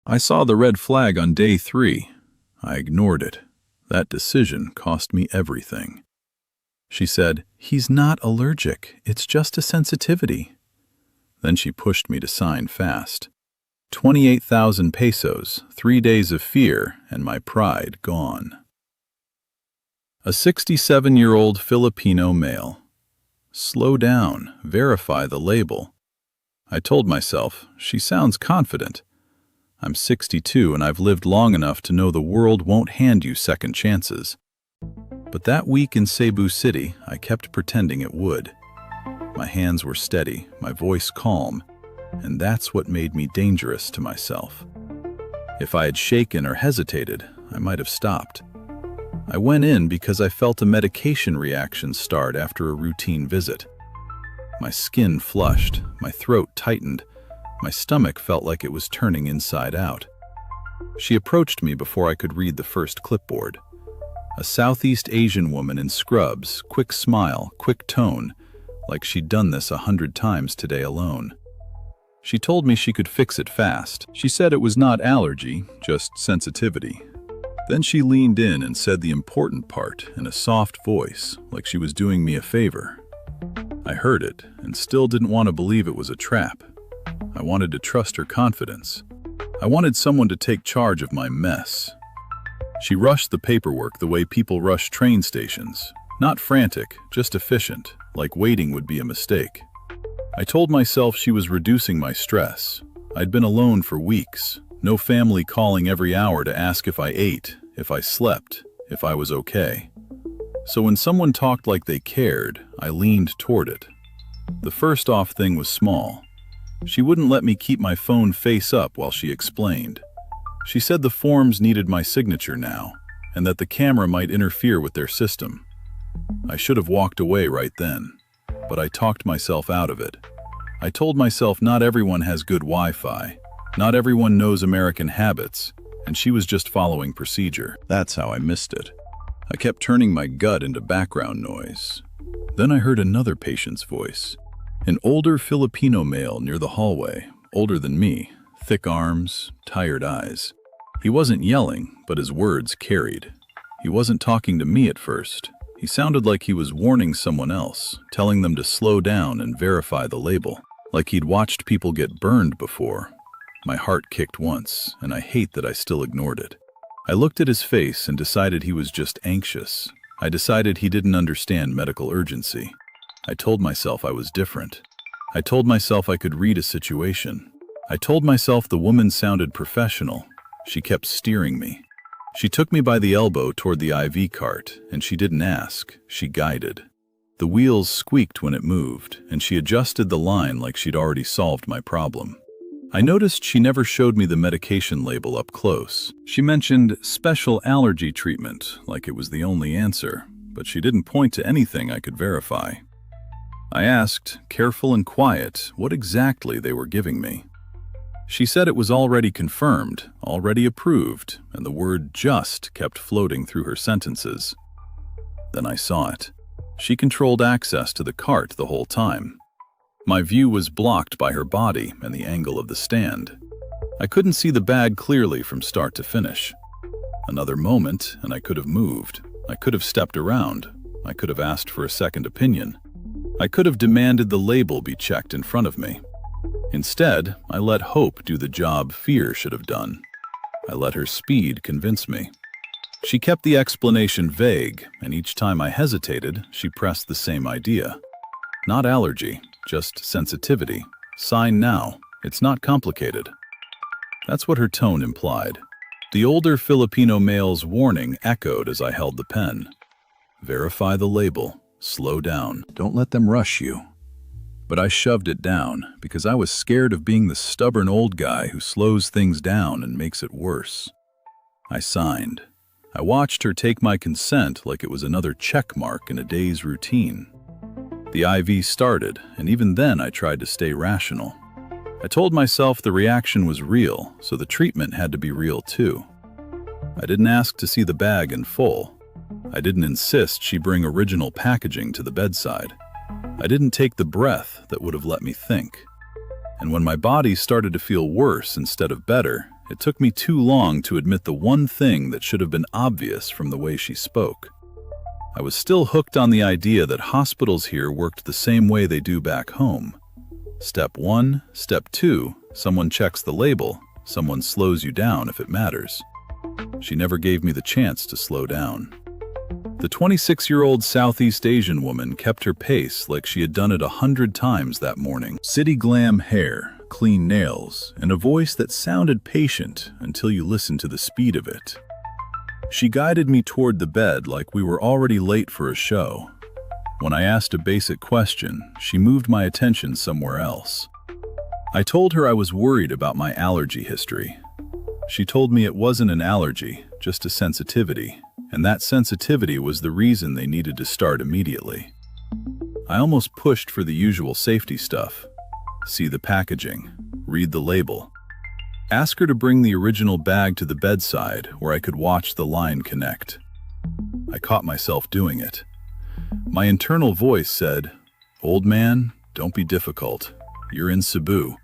I saw the red flag on day 3. I ignored it. That decision cost me everything. She said, "He's not allergic. It's just a sensitivity." Then she pushed me to sign fast. 28,000 pesos, 3 days of fear, and my pride gone. A 67-year-old Filipino male. Slow down, verify the label. I told myself, she sounds confident. I'm 62 and I've lived long enough to know the world won't hand you second chances. But that week in Cebu City, I kept pretending it would. My hands were steady, my voice calm, and that's what made me dangerous to myself. If I had shaken or hesitated, I might have stopped. I went in because I felt a medication reaction start after a routine visit. My skin flushed, my throat tightened, my stomach felt like it was turning inside out. She approached me before I could read the first clipboard. A Southeast Asian woman in scrubs, quick smile, quick tone, like she'd done this 100 times today alone. She told me she could fix it fast. She said it was not allergy, just sensitivity. Then she leaned in and said the important part in a soft voice, like she was doing me a favor. I heard it and still didn't want to believe it was a trap. I wanted to trust her confidence. I wanted someone to take charge of my mess. She rushed the paperwork the way people rush train stations. Not frantic, just efficient, like waiting would be a mistake. I told myself she was reducing my stress. I'd been alone for weeks, no family calling every hour to ask if I ate, if I slept, if I was okay. So when someone talked like they cared, I leaned toward it. The first off thing was small. She wouldn't let me keep my phone face up while she explained. She said the forms needed my signature now, and that the camera might interfere with their system. I should have walked away right then, but I talked myself out of it. I told myself not everyone has good Wi-Fi, not everyone knows American habits, and she was just following procedure. That's how I missed it. I kept turning my gut into background noise. Then I heard another patient's voice. An older Filipino male near the hallway, older than me, thick arms, tired eyes. He wasn't yelling, but his words carried. He wasn't talking to me at first. He sounded like he was warning someone else, telling them to slow down and verify the label, like he'd watched people get burned before. My heart kicked once, and I hate that I still ignored it. I looked at his face and decided he was just anxious. I decided he didn't understand medical urgency. I told myself I was different. I told myself I could read a situation. I told myself the woman sounded professional. She kept steering me. She took me by the elbow toward the IV cart, and she didn't ask, she guided. The wheels squeaked when it moved, and she adjusted the line like she'd already solved my problem. I noticed she never showed me the medication label up close. She mentioned special allergy treatment, like it was the only answer, but she didn't point to anything I could verify. I asked, careful and quiet, what exactly they were giving me. She said it was already confirmed, already approved, and the word just kept floating through her sentences. Then I saw it. She controlled access to the cart the whole time. My view was blocked by her body and the angle of the stand. I couldn't see the bag clearly from start to finish. Another moment, and I could have moved. I could have stepped around. I could have asked for a second opinion. I could have demanded the label be checked in front of me. Instead, I let hope do the job fear should have done. I let her speed convince me. She kept the explanation vague, and each time I hesitated, she pressed the same idea. Not allergy, just sensitivity. Sign now. It's not complicated. That's what her tone implied. The older Filipino male's warning echoed as I held the pen. Verify the label. Slow down. Don't let them rush you. But I shoved it down because I was scared of being the stubborn old guy who slows things down and makes it worse. I signed. I watched her take my consent like it was another check mark in a day's routine. The IV started, and even then I tried to stay rational. I told myself the reaction was real, so the treatment had to be real too. I didn't ask to see the bag in full. I didn't insist she bring original packaging to the bedside. I didn't take the breath that would have let me think. And when my body started to feel worse instead of better, It took me too long to admit the one thing that should have been obvious from the way she spoke. I was still hooked on the idea that hospitals here worked the same way they do back home. Step 1, Step 2, someone checks the label, someone slows you down if it matters. She never gave me the chance to slow down. The 26-year-old Southeast Asian woman kept her pace like she had done it 100 times that morning. City glam hair, clean nails, and a voice that sounded patient until you listened to the speed of it. She guided me toward the bed like we were already late for a show. When I asked a basic question, she moved my attention somewhere else. I told her I was worried about my allergy history. She told me it wasn't an allergy, just a sensitivity, and that sensitivity was the reason they needed to start immediately. I almost pushed for the usual safety stuff. See the packaging, read the label. Ask her to bring the original bag to the bedside where I could watch the line connect. I caught myself doing it. My internal voice said, "Old man, don't be difficult. You're in Cebu.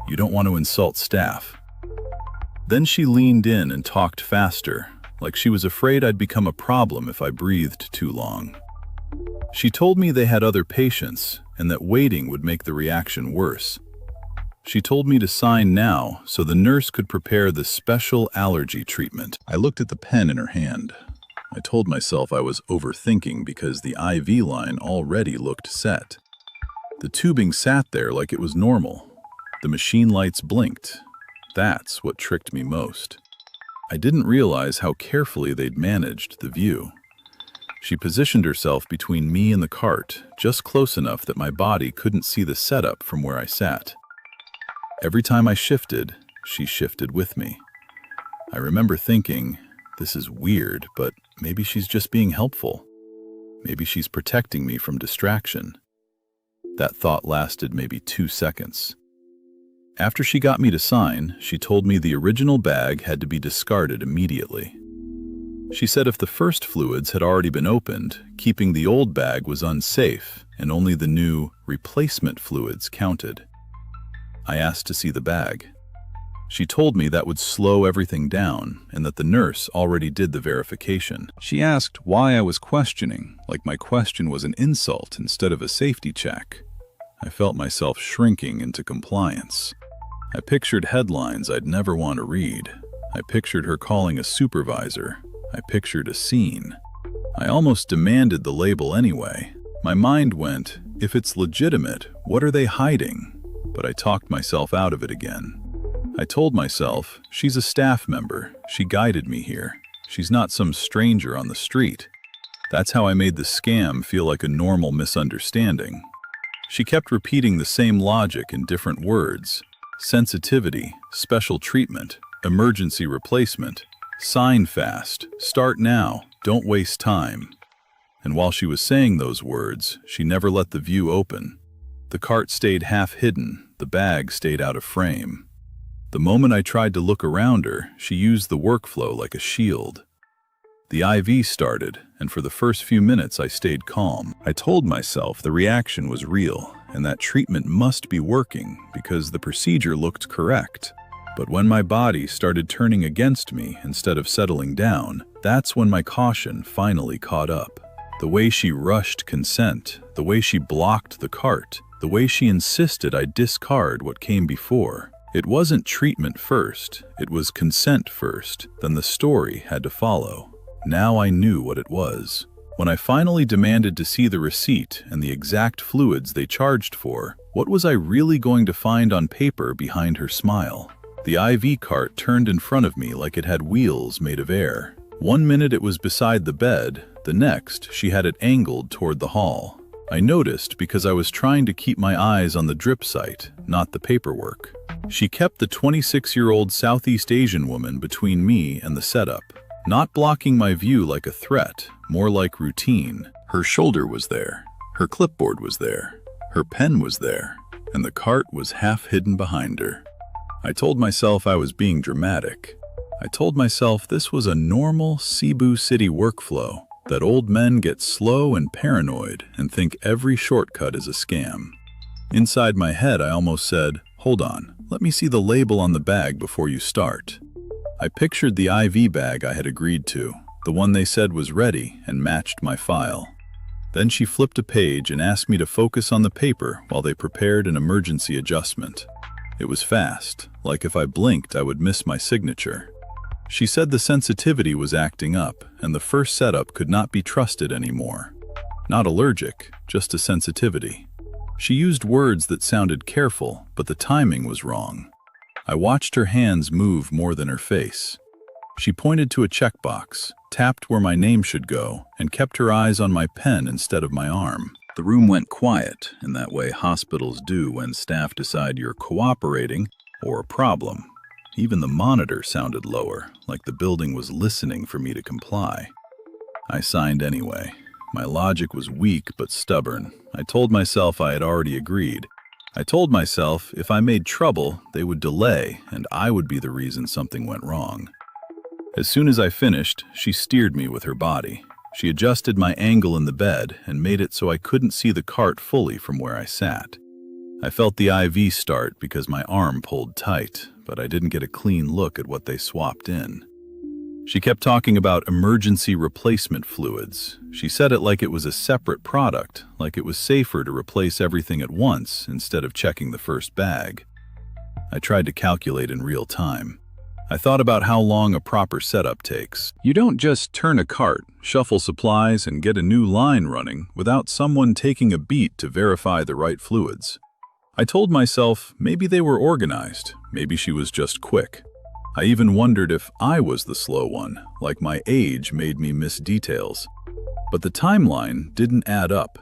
You don't want to insult staff." Then she leaned in and talked faster, like she was afraid I'd become a problem if I breathed too long. She told me they had other patients and that waiting would make the reaction worse. She told me to sign now so the nurse could prepare the special allergy treatment. I looked at the pen in her hand. I told myself I was overthinking because the IV line already looked set. The tubing sat there like it was normal. The machine lights blinked. That's what tricked me most. I didn't realize how carefully they'd managed the view. She positioned herself between me and the cart, just close enough that my body couldn't see the setup from where I sat. Every time I shifted, she shifted with me. I remember thinking, this is weird, but maybe she's just being helpful. Maybe she's protecting me from distraction. That thought lasted maybe 2 seconds. After she got me to sign, she told me the original bag had to be discarded immediately. She said if the first fluids had already been opened, keeping the old bag was unsafe and only the new replacement fluids counted. I asked to see the bag. She told me that would slow everything down and that the nurse already did the verification. She asked why I was questioning, like my question was an insult instead of a safety check. I felt myself shrinking into compliance. I pictured headlines I'd never want to read. I pictured her calling a supervisor. I pictured a scene. I almost demanded the label anyway. My mind went, if it's legitimate, what are they hiding? But I talked myself out of it again. I told myself, she's a staff member. She guided me here. She's not some stranger on the street. That's how I made the scam feel like a normal misunderstanding. She kept repeating the same logic in different words. Sensitivity, special treatment, emergency replacement, sign fast, start now, don't waste time. And while she was saying those words, she never let the view open. The cart stayed half hidden, the bag stayed out of frame. The moment I tried to look around her, she used the workflow like a shield. The IV started, and for the first few minutes I stayed calm. I told myself the reaction was real, and that treatment must be working because the procedure looked correct. But when my body started turning against me instead of settling down, that's when my caution finally caught up. The way she rushed consent, the way she blocked the cart, the way she insisted I discard what came before. It wasn't treatment first, it was consent first, then the story had to follow. Now I knew what it was. When I finally demanded to see the receipt and the exact fluids they charged for, what was I really going to find on paper behind her smile? The IV cart turned in front of me like it had wheels made of air. One minute it was beside the bed, the next she had it angled toward the hall. I noticed because I was trying to keep my eyes on the drip site, not the paperwork. She kept the 26-year-old Southeast Asian woman between me and the setup, not blocking my view like a threat, more like routine. Her shoulder was there, her clipboard was there, her pen was there, and the cart was half hidden behind her. I told myself I was being dramatic. I told myself this was a normal Cebu City workflow, that old men get slow and paranoid and think every shortcut is a scam. Inside my head, I almost said, Hold on, let me see the label on the bag before you start. I pictured the IV bag I had agreed to, the one they said was ready and matched my file. Then she flipped a page and asked me to focus on the paper while they prepared an emergency adjustment. It was fast, like if I blinked I would miss my signature. She said the sensitivity was acting up and the first setup could not be trusted anymore. Not allergic, just a sensitivity. She used words that sounded careful, but the timing was wrong. I watched her hands move more than her face. She pointed to a checkbox, tapped where my name should go, and kept her eyes on my pen instead of my arm. The room went quiet, in that way hospitals do when staff decide you're cooperating or a problem. Even the monitor sounded lower, like the building was listening for me to comply. I signed anyway. My logic was weak but stubborn. I told myself I had already agreed. I told myself if I made trouble, they would delay and I would be the reason something went wrong. As soon as I finished, she steered me with her body. She adjusted my angle in the bed and made it so I couldn't see the cart fully from where I sat. I felt the IV start because my arm pulled tight, but I didn't get a clean look at what they swapped in. She kept talking about emergency replacement fluids. She said it like it was a separate product, like it was safer to replace everything at once instead of checking the first bag. I tried to calculate in real time. I thought about how long a proper setup takes. You don't just turn a cart, shuffle supplies, and get a new line running without someone taking a beat to verify the right fluids. I told myself maybe they were organized, maybe she was just quick. I even wondered if I was the slow one, like my age made me miss details. But the timeline didn't add up.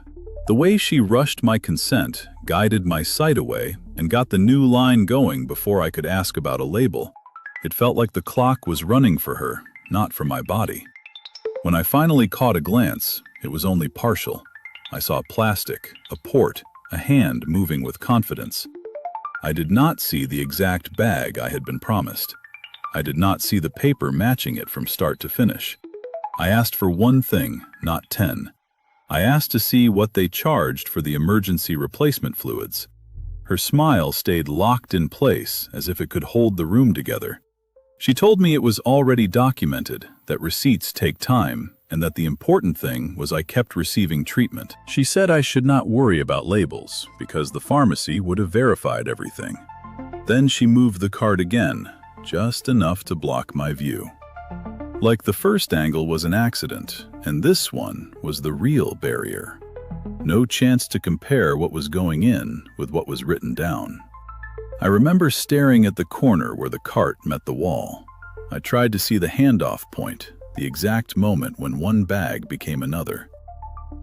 The way she rushed my consent, guided my sight away, and got the new line going before I could ask about a label. It felt like the clock was running for her, not for my body. When I finally caught a glance, it was only partial. I saw plastic, a port, a hand moving with confidence. I did not see the exact bag I had been promised. I did not see the paper matching it from start to finish. I asked for one thing, not 10. I asked to see what they charged for the emergency replacement fluids. Her smile stayed locked in place as if it could hold the room together. She told me it was already documented, that receipts take time, and that the important thing was I kept receiving treatment. She said I should not worry about labels, because the pharmacy would have verified everything. Then she moved the cart again, just enough to block my view. Like the first angle was an accident, and this one was the real barrier. No chance to compare what was going in with what was written down. I remember staring at the corner where the cart met the wall. I tried to see the handoff point, the exact moment when one bag became another.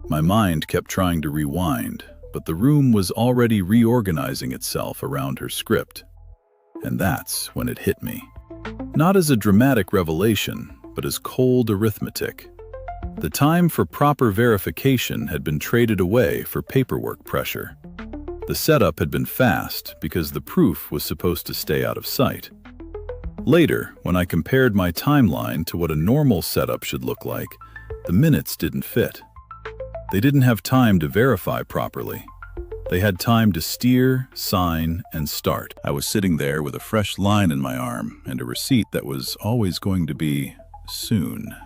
My mind kept trying to rewind, but the room was already reorganizing itself around her script. And that's when it hit me. Not as a dramatic revelation, but as cold arithmetic. The time for proper verification had been traded away for paperwork pressure. The setup had been fast because the proof was supposed to stay out of sight. Later, when I compared my timeline to what a normal setup should look like, the minutes didn't fit. They didn't have time to verify properly. They had time to steer, sign, and start. I was sitting there with a fresh line in my arm and a receipt that was always going to be soon.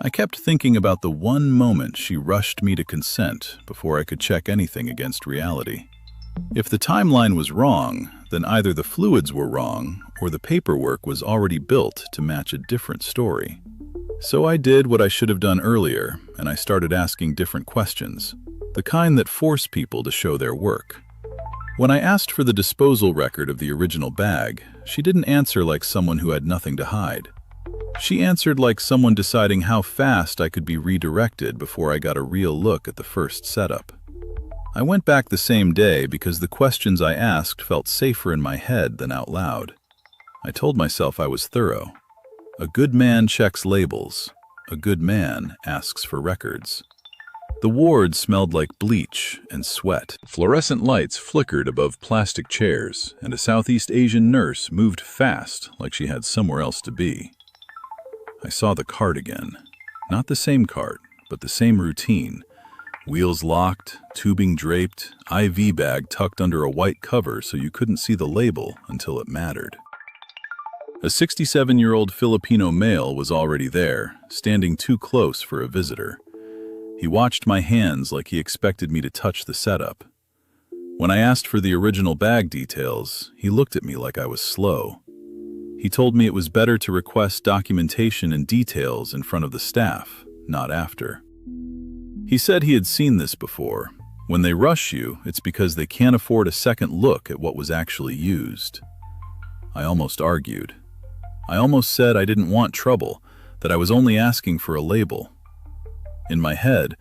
I kept thinking about the one moment she rushed me to consent before I could check anything against reality. If the timeline was wrong, then either the fluids were wrong or the paperwork was already built to match a different story. So I did what I should have done earlier, and I started asking different questions, the kind that force people to show their work. When I asked for the disposal record of the original bag, she didn't answer like someone who had nothing to hide. She answered like someone deciding how fast I could be redirected before I got a real look at the first setup. I went back the same day because the questions I asked felt safer in my head than out loud. I told myself I was thorough. A good man checks labels. A good man asks for records. The ward smelled like bleach and sweat. Fluorescent lights flickered above plastic chairs, and a Southeast Asian nurse moved fast like she had somewhere else to be. I saw the cart again. Not the same cart, but the same routine. Wheels locked, tubing draped, IV bag tucked under a white cover so you couldn't see the label until it mattered. A 67-year-old Filipino male was already there, standing too close for a visitor. He watched my hands like he expected me to touch the setup. When I asked for the original bag details, he looked at me like I was slow. He told me it was better to request documentation and details in front of the staff, not after. He said he had seen this before. When they rush you, it's because they can't afford a second look at what was actually used. I almost argued. I almost said I didn't want trouble, that I was only asking for a label. In my head,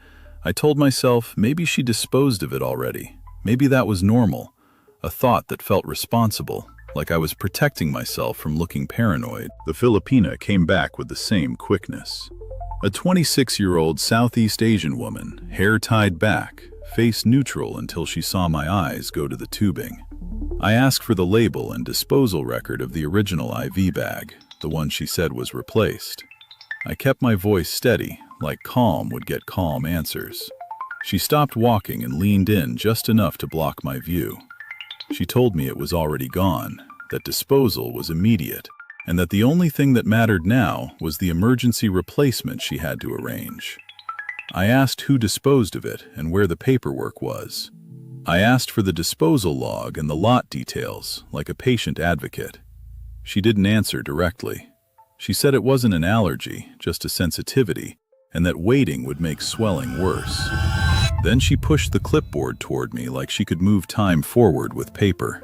I told myself maybe she disposed of it already. Maybe that was normal, a thought that felt responsible, like I was protecting myself from looking paranoid. The Filipina came back with the same quickness. A 26-year-old Southeast Asian woman, hair tied back, face neutral until she saw my eyes go to the tubing. I asked for the label and disposal record of the original IV bag, the one she said was replaced. I kept my voice steady, like calm would get calm answers. She stopped walking and leaned in just enough to block my view. She told me it was already gone, that disposal was immediate, and that the only thing that mattered now was the emergency replacement she had to arrange. I asked who disposed of it and where the paperwork was. I asked for the disposal log and the lot details, like a patient advocate. She didn't answer directly. She said it wasn't an allergy, just a sensitivity, and that waiting would make swelling worse. Then she pushed the clipboard toward me like she could move time forward with paper.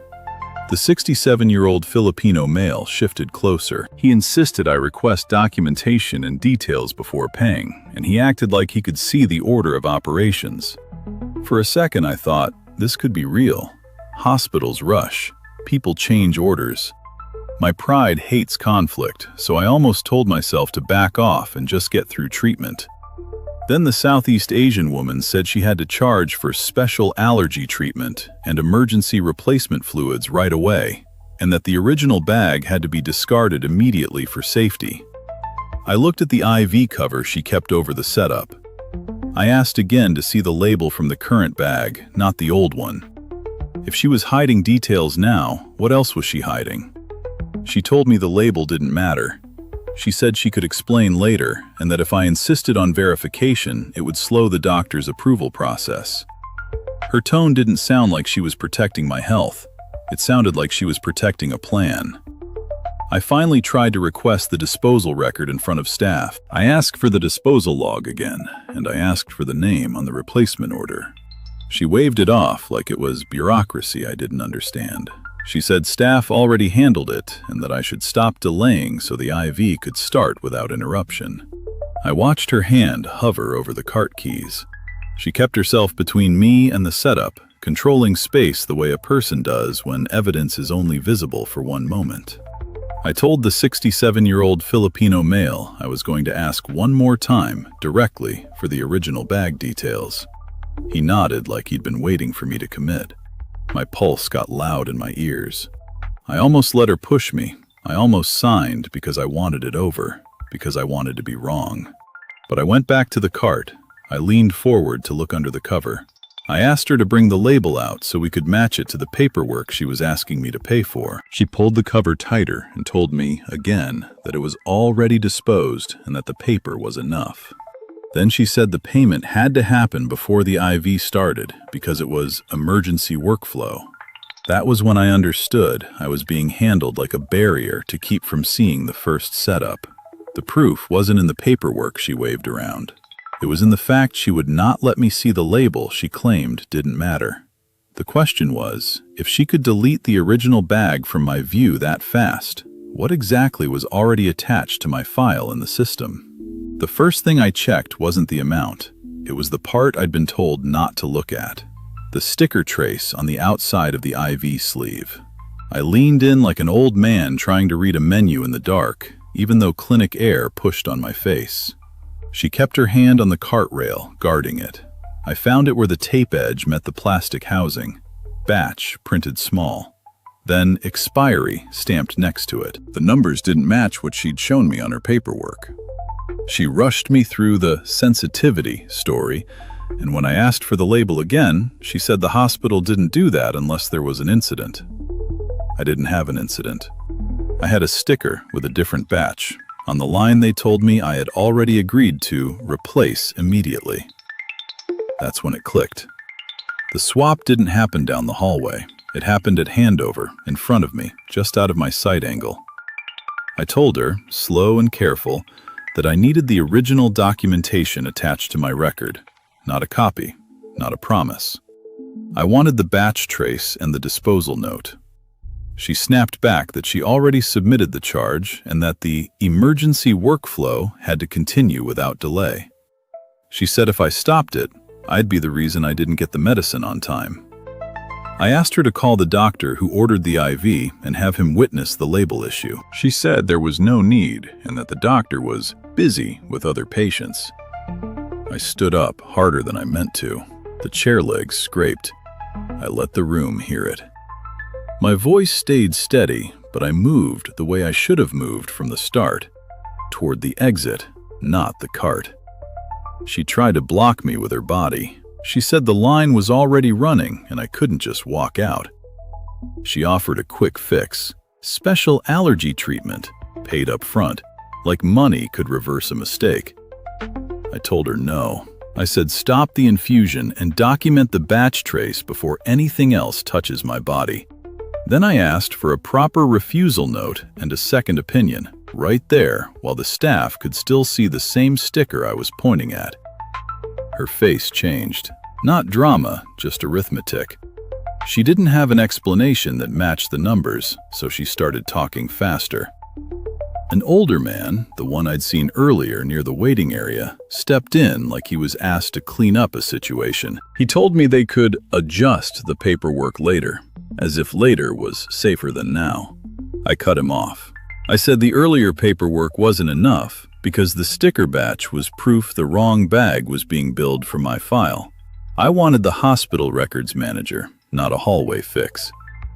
The 67-year-old Filipino male shifted closer. He insisted I request documentation and details before paying, and he acted like he could see the order of operations. For a second I thought, this could be real. Hospitals rush. People change orders. My pride hates conflict, so I almost told myself to back off and just get through treatment. Then the Southeast Asian woman said she had to charge for special allergy treatment and emergency replacement fluids right away, and that the original bag had to be discarded immediately for safety. I looked at the IV cover she kept over the setup. I asked again to see the label from the current bag, not the old one. If she was hiding details now, what else was she hiding? She told me the label didn't matter. She said she could explain later, and that if I insisted on verification, it would slow the doctor's approval process. Her tone didn't sound like she was protecting my health. It sounded like she was protecting a plan. I finally tried to request the disposal record in front of staff. I asked for the disposal log again, and I asked for the name on the replacement order. She waved it off like it was bureaucracy I didn't understand. She said staff already handled it and that I should stop delaying so the IV could start without interruption. I watched her hand hover over the cart keys. She kept herself between me and the setup, controlling space the way a person does when evidence is only visible for one moment. I told the 67-year-old Filipino male I was going to ask one more time, directly, for the original bag details. He nodded like he'd been waiting for me to commit. My pulse got loud in my ears. I almost let her push me. I almost signed because I wanted it over, because I wanted to be wrong. But I went back to the cart. I leaned forward to look under the cover. I asked her to bring the label out so we could match it to the paperwork she was asking me to pay for. She pulled the cover tighter and told me, again, that it was already disposed and that the paper was enough. Then she said the payment had to happen before the IV started because it was emergency workflow. That was when I understood I was being handled like a barrier to keep from seeing the first setup. The proof wasn't in the paperwork she waved around. It was in the fact she would not let me see the label she claimed didn't matter. The question was, if she could delete the original bag from my view that fast, what exactly was already attached to my file in the system? The first thing I checked wasn't the amount. It was the part I'd been told not to look at. The sticker trace on the outside of the IV sleeve. I leaned in like an old man trying to read a menu in the dark, even though clinic air pushed on my face. She kept her hand on the cart rail, guarding it. I found it where the tape edge met the plastic housing. Batch, printed small. Then expiry, stamped next to it. The numbers didn't match what she'd shown me on her paperwork. She rushed me through the sensitivity story And when I asked for the label again, she said the hospital didn't do that unless there was an incident. I didn't have an incident. I had a sticker with a different batch. On the line they told me I had already agreed to replace immediately. That's when it clicked. The swap didn't happen down the hallway. It happened at handover, in front of me, just out of my sight angle. I told her, slow and careful, that I needed the original documentation attached to my record, not a copy, not a promise. I wanted the batch trace and the disposal note. She snapped back that she already submitted the charge and that the emergency workflow had to continue without delay. She said if I stopped it, I'd be the reason I didn't get the medicine on time. I asked her to call the doctor who ordered the IV and have him witness the label issue. She said there was no need and that the doctor was busy with other patients. I stood up harder than I meant to. The chair legs scraped. I let the room hear it. My voice stayed steady, but I moved the way I should have moved from the start, toward the exit, not the cart. She tried to block me with her body. She said the line was already running and I couldn't just walk out. She offered a quick fix, special allergy treatment, paid up front, like money could reverse a mistake. I told her no. I said stop the infusion and document the batch trace before anything else touches my body. Then I asked for a proper refusal note and a second opinion, right there, while the staff could still see the same sticker I was pointing at. Her face changed. Not drama, just arithmetic. She didn't have an explanation that matched the numbers, so she started talking faster. An older man, the one I'd seen earlier near the waiting area, stepped in like he was asked to clean up a situation. He told me they could adjust the paperwork later, as if later was safer than now. I cut him off. I said the earlier paperwork wasn't enough because the sticker batch was proof the wrong bag was being billed for my file. I wanted the hospital records manager, not a hallway fix.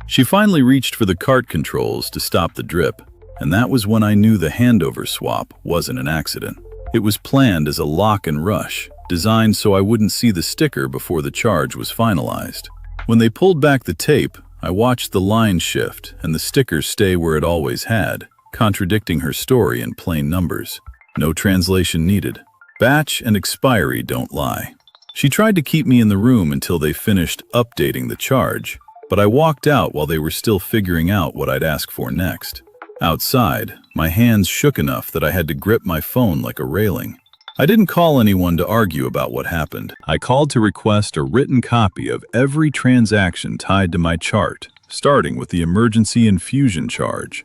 She finally reached for the cart controls to stop the drip, and that was when I knew the handover swap wasn't an accident. It was planned as a lock and rush, designed so I wouldn't see the sticker before the charge was finalized. When they pulled back the tape, I watched the line shift and the sticker stay where it always had, contradicting her story in plain numbers. No translation needed. Batch and expiry don't lie. She tried to keep me in the room until they finished updating the charge, but I walked out while they were still figuring out what I'd ask for next. Outside, my hands shook enough that I had to grip my phone like a railing. I didn't call anyone to argue about what happened. I called to request a written copy of every transaction tied to my chart, starting with the emergency infusion charge.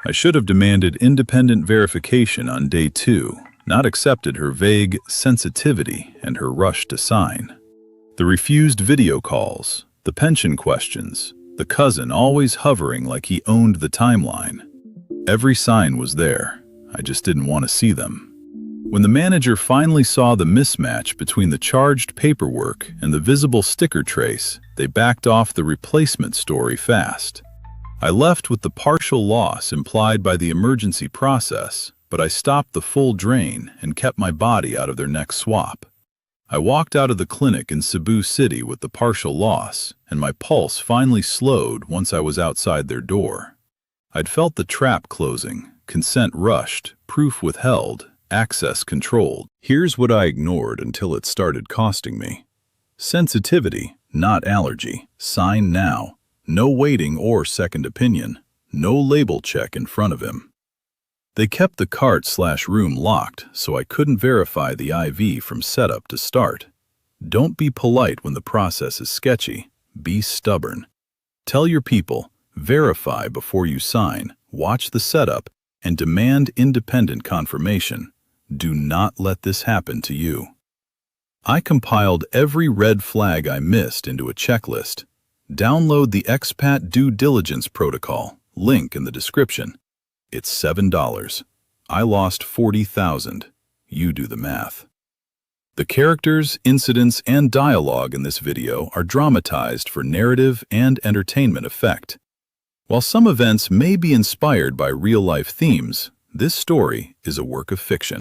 I should have demanded independent verification on day 2, not accepted her vague sensitivity and her rush to sign. The refused video calls, the pension questions, the cousin always hovering like he owned the timeline. Every sign was there. I just didn't want to see them. When the manager finally saw the mismatch between the charged paperwork and the visible sticker trace, they backed off the replacement story fast. I left with the partial loss implied by the emergency process, but I stopped the full drain and kept my body out of their next swap. I walked out of the clinic in Cebu City with the partial loss, and my pulse finally slowed once I was outside their door. I'd felt the trap closing, consent rushed, proof withheld, access controlled. Here's what I ignored until it started costing me. Sensitivity, not allergy. Sign now. No waiting or second opinion. No label check in front of him. They kept the cart/room locked, so I couldn't verify the IV from setup to start. Don't be polite when the process is sketchy. Be stubborn. Tell your people, verify before you sign, watch the setup, and demand independent confirmation. Do not let this happen to you. I compiled every red flag I missed into a checklist. Download the expat due diligence protocol, link in the description. It's $7. I lost $40,000. You do the math. The characters, incidents, and dialogue in this video are dramatized for narrative and entertainment effect. While some events may be inspired by real-life themes, this story is a work of fiction.